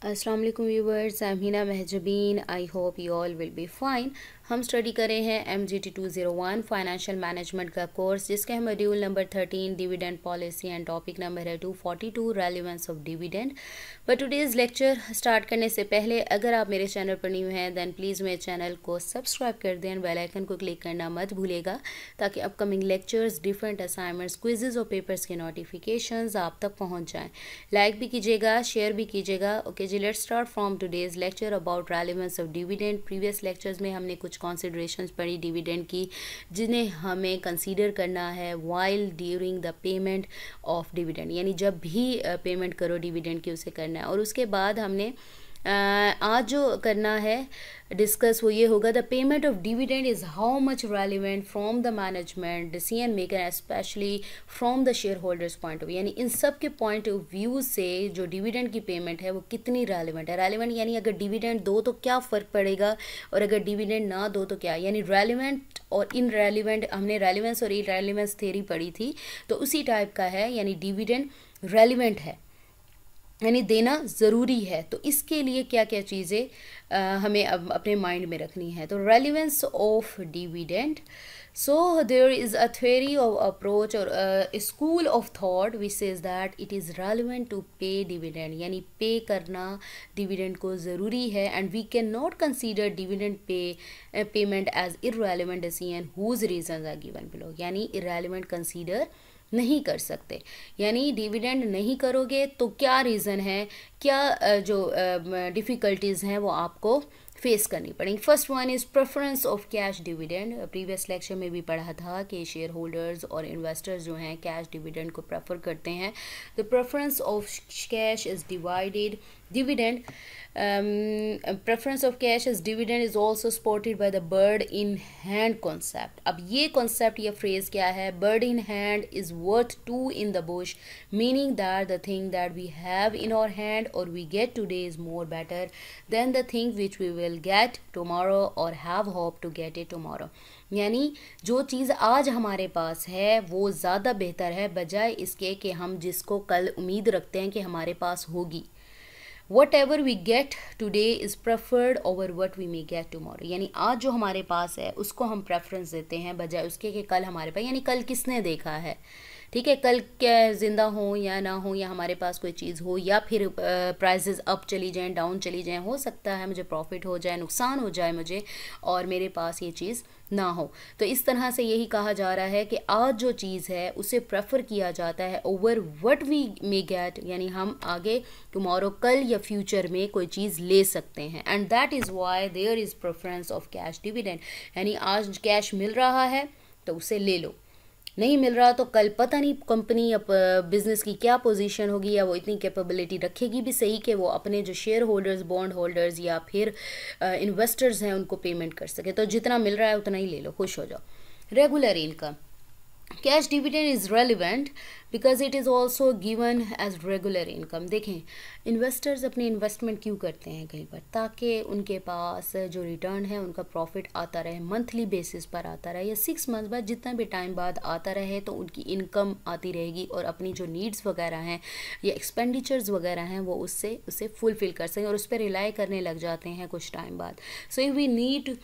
अस्सलाम वालेकुम viewers, I am Hina Mahjabeen. I hope you all will be fine. हम study कर रहे हैं MGT 201 फाइनेंशियल मैनेजमेंट का कोर्स, जिसके हम module number 13 dividend policy and topic number है 242 relevance of dividend. But today's lecture start करने से पहले अगर आप मेरे चैनल पर न्यू हैं दैन प्लीज़ मेरे चैनल को सब्सक्राइब कर दें एंड बेल आइकन को क्लिक करना मत भूलिएगा, ताकि upcoming lectures, different assignments, quizzes और पेपर्स के नोटिफिकेशंस आप तक पहुँच जाएँ। लाइक भी कीजिएगा, शेयर भी कीजिएगा। ओके जी, let's start from today's lecture about relevance of dividend. Previous lectures में हमने कुछ कॉन्सिडरेशंस पढ़ी डिविडेंड की, जिन्हें हमें कंसीडर करना है while during the payment of dividend, यानी जब भी पेमेंट करो डिविडेंड की उसे करना है। और उसके बाद हमने आज जो करना है डिस्कस वो ये होगा, the payment of dividend is how much relevant from the management decision maker, specially from the share holders point of view, यानी इन सब के पॉइंट ऑफ व्यू से जो डिविडेंड की पेमेंट है वो कितनी रेलिवेंट है। रेलिवेंट यानी अगर डिविडेंड दो तो क्या फ़र्क पड़ेगा, और अगर डिविडेंड ना दो तो क्या, यानी रेलिवेंट और इनरेलिवेंट। हमने रेलिवेंस और इनरेलिवेंस थ्योरी पढ़ी थी, तो उसी टाइप का है, यानी डिविडेंड रेलिवेंट है यानी देना ज़रूरी है। तो इसके लिए क्या क्या चीज़ें हमें अब अपने माइंड में रखनी है। तो relevance of dividend, so there is a theory of approach और school of thought which says that it is relevant to pay dividend, यानी पे करना डिविडेंड को ज़रूरी है। And we can not consider dividend payment as irrelevant decision whose reason are given below, यानी irrelevant consider नहीं कर सकते। यानी डिविडेंड नहीं करोगे तो क्या रीज़न है, क्या जो डिफ़िकल्टीज़ हैं वो आपको फेस करनी पड़ेंगी। First one is preference of cash dividend. Previous lecture में भी पढ़ा था कि शेयर होल्डर्स और इन्वेस्टर्स जो हैं कैश डिविडेंड को प्रेफर करते हैं। The preference of cash is divided dividend, preference of cash as dividend is also supported by the bird in hand concept. अब ये concept या phrase क्या है, bird in hand is worth two in the bush, meaning that the thing that we have in our hand or we get today is more better than the thing which we will get tomorrow or have hope to get it tomorrow. यानी जो चीज़ आज हमारे पास है वो ज़्यादा बेहतर है बजाय इसके कि हम जिसको कल उम्मीद रखते हैं कि हमारे पास होगी। Whatever we get today is preferred over what we may get tomorrow, यानी आज जो हमारे पास है उसको हम प्रेफरेंस देते हैं बजाय उसके कि कल हमारे पास, यानी कल किसने देखा है, ठीक है, कल क्या ज़िंदा हो या ना हो, या हमारे पास कोई चीज़ हो, या फिर प्राइसेस अप चली जाएं, डाउन चली जाएं, हो सकता है मुझे प्रॉफिट हो जाए, नुकसान हो जाए मुझे, और मेरे पास ये चीज़ ना हो। तो इस तरह से यही कहा जा रहा है कि आज जो चीज़ है उसे प्रेफर किया जाता है over what we may get, यानी हम आगे टुमारो कल या फ्यूचर में कोई चीज़ ले सकते हैं। And that is why there is preference of cash dividend, यानी आज कैश मिल रहा है तो उसे ले लो, नहीं मिल रहा तो कल पता नहीं कंपनी या बिजनेस की क्या पोजीशन होगी, या वो इतनी कैपेबिलिटी रखेगी भी सही कि वो अपने जो शेयर होल्डर्स, बॉन्ड होल्डर्स या फिर इन्वेस्टर्स हैं उनको पेमेंट कर सके। तो जितना मिल रहा है उतना ही ले लो, खुश हो जाओ। Regular income, cash dividend is relevant because it is also given as regular income. देखें, इन्वेस्टर्स अपनी इन्वेस्टमेंट क्यों करते हैं कहीं पर, ताकि उनके पास जो रिटर्न है उनका प्रॉफिट आता रहे, मंथली बेसिस पर आता रहे या 6 मंथ बाद, जितना भी टाइम बाद आता रहे, तो उनकी इनकम आती रहेगी और अपनी जो नीड्स वगैरह हैं या एक्सपेंडिचर्स वगैरह हैं वो उससे उसे फुलफ़िल कर सकें, और उस पर रिलाई करने लग जाते हैं कुछ टाइम बाद। So if we need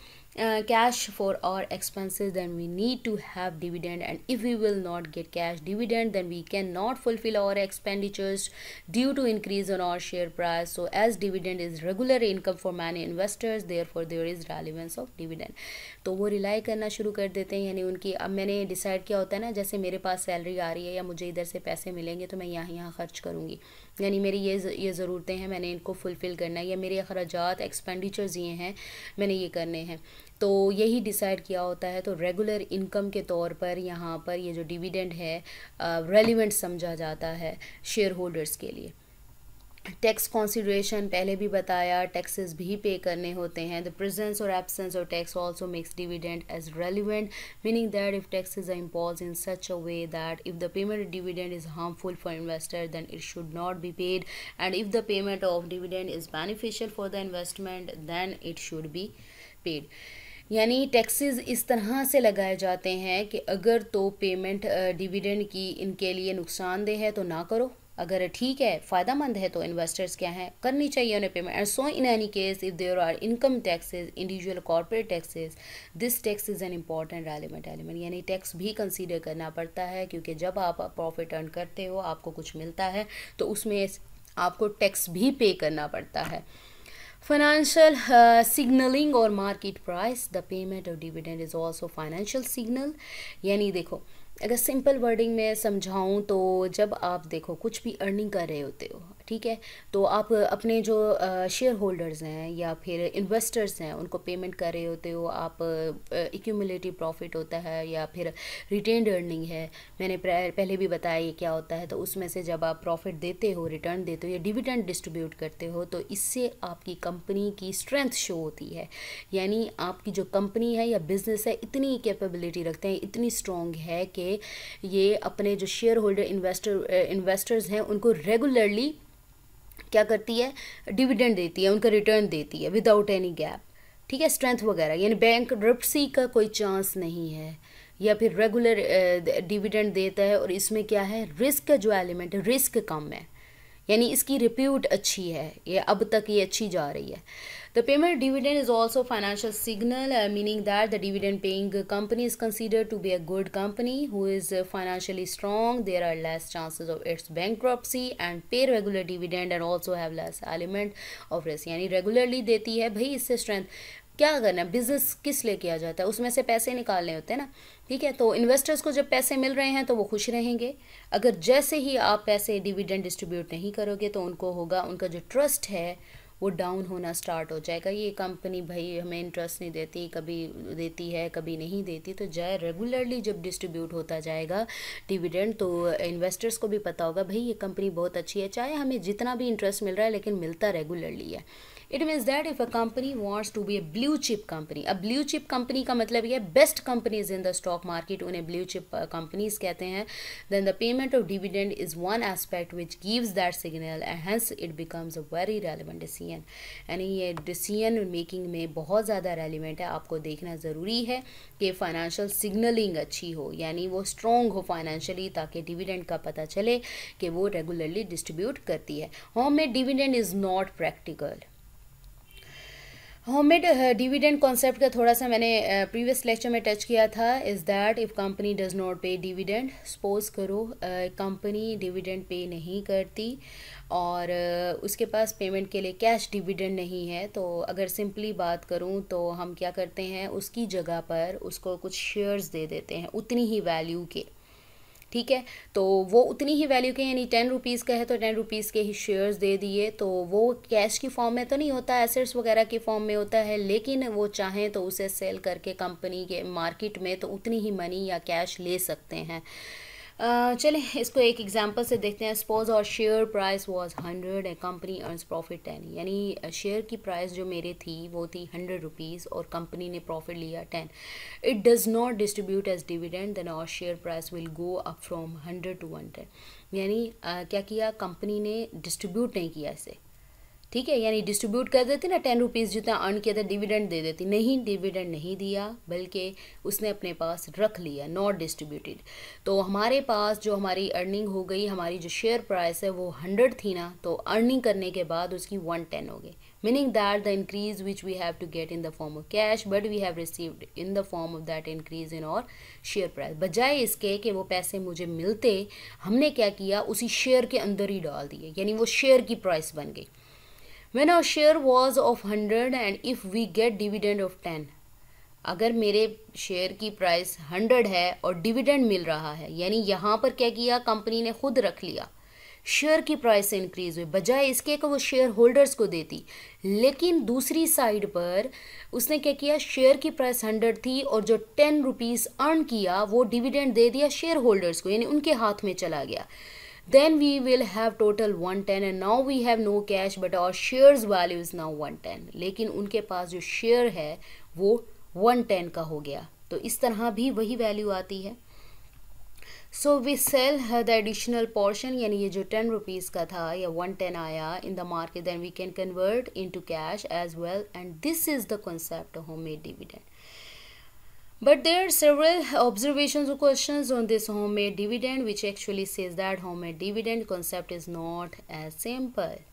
cash for our expenses, then we need to have dividend, and if we will not get cash dividend then we cannot fulfill our expenditures due to increase on our share price. So as dividend is regular income for many investors, therefore there is relevance of dividend. तो वो rely करना शुरू कर देते हैं, यानी उनकी, अब मैंने डिसाइड किया होता है ना, जैसे मेरे पास सैलरी आ रही है या मुझे इधर से पैसे मिलेंगे तो मैं यहाँ खर्च करूँगी, यानी मेरी ये ज़रूरतें हैं, मैंने इनको फुलफ़िल करना है, या मेरे अखराजात एक्सपेंडिचर्स ये हैं मैंने ये करने हैं, तो यही डिसाइड किया होता है। तो रेगुलर इनकम के तौर पर यहाँ पर ये जो डिविडेंड है रेलिवेंट समझा जाता है शेयर होल्डर्स के लिए। टैक्स कंसिडरेशन पहले भी बताया, टैक्सेस भी पे करने होते हैं। द प्रेजेंस और absence of tax also makes dividend as relevant, meaning that if taxes are imposed in such a way that if the payment of dividend is harmful for investor then it should not be paid, and if the payment of dividend is beneficial for the investment then it should be paid. यानी taxes इस तरह से लगाए जाते हैं कि अगर तो पेमेंट डिविडेंड की इनके लिए नुकसानदेह है तो ना करो, अगर ठीक है, फ़ायदेमंद है, तो इन्वेस्टर्स क्या हैं, करनी चाहिए उन्हें payment. And so in any case if there are income taxes, individual corporate taxes, this tax is an important element यानी टैक्स भी कंसीडर करना पड़ता है, क्योंकि जब आप प्रॉफिट अर्न करते हो, आपको कुछ मिलता है, तो उसमें आपको टैक्स भी पे करना पड़ता है। फाइनेंशियल सिग्नलिंग और market price, the payment of dividend is also financial signal. यानी देखो, अगर सिंपल वर्डिंग में समझाऊँ तो जब आप देखो कुछ भी अर्निंग कर रहे होते हो, ठीक है, तो आप अपने जो शेयर होल्डर्स हैं या फिर इन्वेस्टर्स हैं उनको पेमेंट कर रहे होते हो। आप एक्यूमुलेटिव प्रॉफिट होता है या फिर रिटेन्ड अर्निंग है, मैंने पहले भी बताया ये क्या होता है। तो उसमें से जब आप प्रॉफिट देते हो, रिटर्न देते हो या डिविडेंड डिस्ट्रीब्यूट करते हो, तो इससे आपकी कंपनी की स्ट्रेंथ शो होती है। यानी आपकी जो कंपनी है या बिजनेस है इतनी कैपेबिलिटी रखते हैं, इतनी स्ट्रॉन्ग है कि ये अपने जो शेयर होल्डर इन्वेस्टर्स हैं उनको रेगुलरली क्या करती है, डिविडेंड देती है, उनका रिटर्न देती है विदाउट एनी गैप। ठीक है, स्ट्रेंथ वगैरह, यानी बैंकरप्सी का कोई चांस नहीं है, या फिर रेगुलर डिविडेंड देता है। और इसमें क्या है, रिस्क का जो एलिमेंट है, रिस्क कम है, यानी इसकी रिप्यूट अच्छी है, ये अब तक ये अच्छी जा रही है। The payment dividend is also financial signal, meaning that the dividend paying company is considered to be a good company who is financially strong. There are less chances of its bankruptcy and pay regular dividend and also have less element of risk. यानी regularly देती है भाई, इससे strength. क्या करना है, business किस लिए किया जाता है, उसमें से पैसे निकालने होते हैं ना, ठीक है। तो इन्वेस्टर्स को जब पैसे मिल रहे हैं तो वो खुश रहेंगे। अगर जैसे ही आप पैसे डिविडेंड डिस्ट्रीब्यूट नहीं करोगे तो उनको होगा, उनका जो ट्रस्ट है वो डाउन होना स्टार्ट हो जाएगा। ये कंपनी भाई हमें इंटरेस्ट नहीं देती, कभी देती है कभी नहीं देती। तो जाए रेगुलरली जब डिस्ट्रीब्यूट होता जाएगा डिविडेंड, तो इन्वेस्टर्स को भी पता होगा भाई ये कंपनी बहुत अच्छी है, चाहे हमें जितना भी इंटरेस्ट मिल रहा है लेकिन मिलता रेगुलरली है। It means that if a company wants to be a blue chip company, अब ब्लू चिप कंपनी का मतलब ये best companies in the stock market, उन्हें ब्लू चिप कंपनीज कहते हैं। Then the payment of dividend is one aspect which gives that signal and hence it becomes a very relevant decision. यानी ये decision making में बहुत ज़्यादा relevant है। आपको देखना ज़रूरी है कि फाइनेंशियल सिग्नलिंग अच्छी हो, यानी वो स्ट्रॉन्ग हो फाइनेंशियली, ताकि डिविडेंड का पता चले कि वो रेगुलरली डिस्ट्रीब्यूट करती है। Homemade dividend is not practical. Homemade dividend concept का थोड़ा सा मैंने प्रीवियस लेक्चर में टच किया था। Is that if company does not पे डिविडेंड, सपोज करो कंपनी डिविडेंड पे नहीं करती और उसके पास पेमेंट के लिए कैश डिविडेंड नहीं है, तो अगर सिंपली बात करूं तो हम क्या करते हैं, उसकी जगह पर उसको कुछ शेयर्स दे देते हैं उतनी ही वैल्यू के, ठीक है। तो वो उतनी ही वैल्यू के, यानी 10 रुपीज़ का है तो 10 रुपीज़ के ही शेयर्स दे दिए। तो वो कैश की फॉर्म में तो नहीं होता, एसेट्स वगैरह की फॉर्म में होता है, लेकिन वो चाहें तो उसे सेल करके कंपनी के मार्केट में तो उतनी ही मनी या कैश ले सकते हैं। चलें इसको एक एग्जांपल से देखते हैं। सपोज और share price was 100 and company earns profit 10, यानी शेयर की प्राइस जो मेरे थी वो थी 100 रुपीज़ और कंपनी ने प्रॉफिट लिया 10। It does not distribute as dividend, then और share price will go up from 100 to 110। यानी क्या किया, कंपनी ने डिस्ट्रीब्यूट नहीं किया इसे, ठीक है। यानी डिस्ट्रीब्यूट कर देती ना, 10 रुपीज़ जितना अर्न किया था डिविडेंड दे देती, नहीं डिविडेंड नहीं दिया, बल्कि उसने अपने पास रख लिया, नॉट डिस्ट्रीब्यूटेड। तो हमारे पास जो हमारी अर्निंग हो गई, हमारी जो शेयर प्राइस है वो 100 थी ना, तो अर्निंग करने के बाद उसकी 110 हो गई, meaning that the increase which we have to get in the form of cash but we have received in the form of that increase in और शेयर प्राइस। बजाय इसके कि वो पैसे मुझे मिलते, हमने क्या किया, उसी शेयर के अंदर ही डाल दिए, यानी वो शेयर की प्राइस बन गई। When our share was of 100 and if we get dividend of 10, अगर मेरे शेयर की प्राइस 100 है और डिविडेंड मिल रहा है, यानी यहाँ पर क्या किया, कंपनी ने खुद रख लिया, शेयर की प्राइस से इंक्रीज हुई, बजाय इसके कि वो शेयर होल्डर्स को देती। लेकिन दूसरी साइड पर उसने क्या किया, शेयर की प्राइस 100 थी और जो 10 रुपीज़ अर्न किया वो डिविडेंड दे दिया शेयर होल्डर्स को, यानी उनके हाथ में चला गया। Then we will have total 110 and now we have no cash but our shares value is now 110। लेकिन उनके पास जो शेयर है वो 110 का हो गया, तो इस तरह भी वही वैल्यू आती है। So we sell the additional portion, यानी ये जो 10 रुपीज़ का था या 110 आया in the market, then we can convert into cash as well, and this is the concept of homemade dividend. But there are several observations or questions on this homemade dividend, which actually says that homemade dividend concept is not as simple.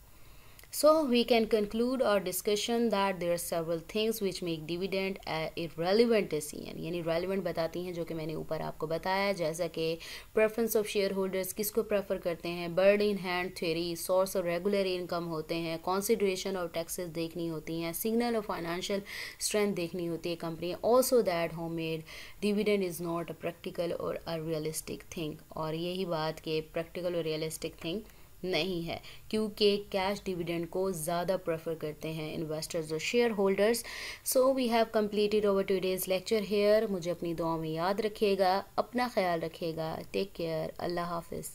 So we can conclude our discussion that there are several things which make dividend irrelevant decision, यानी relevant बताती हैं, जो कि मैंने ऊपर आपको बताया, जैसा कि preference of shareholders, किसको prefer करते हैं, bird in hand theory, source of regular income होते हैं, consideration of taxes देखनी होती हैं, signal of financial strength देखनी होती है company, also that homemade dividend is not a practical or a realistic thing, और यही बात कि practical और realistic thing नहीं है, क्योंकि कैश डिविडेंड को ज़्यादा प्रेफर करते हैं इन्वेस्टर्स और shareholders. So we have completed over today's lecture here. मुझे अपनी दुआ में याद रखिएगा, अपना ख्याल रखिएगा. Take care. अल्लाह हाफिज़.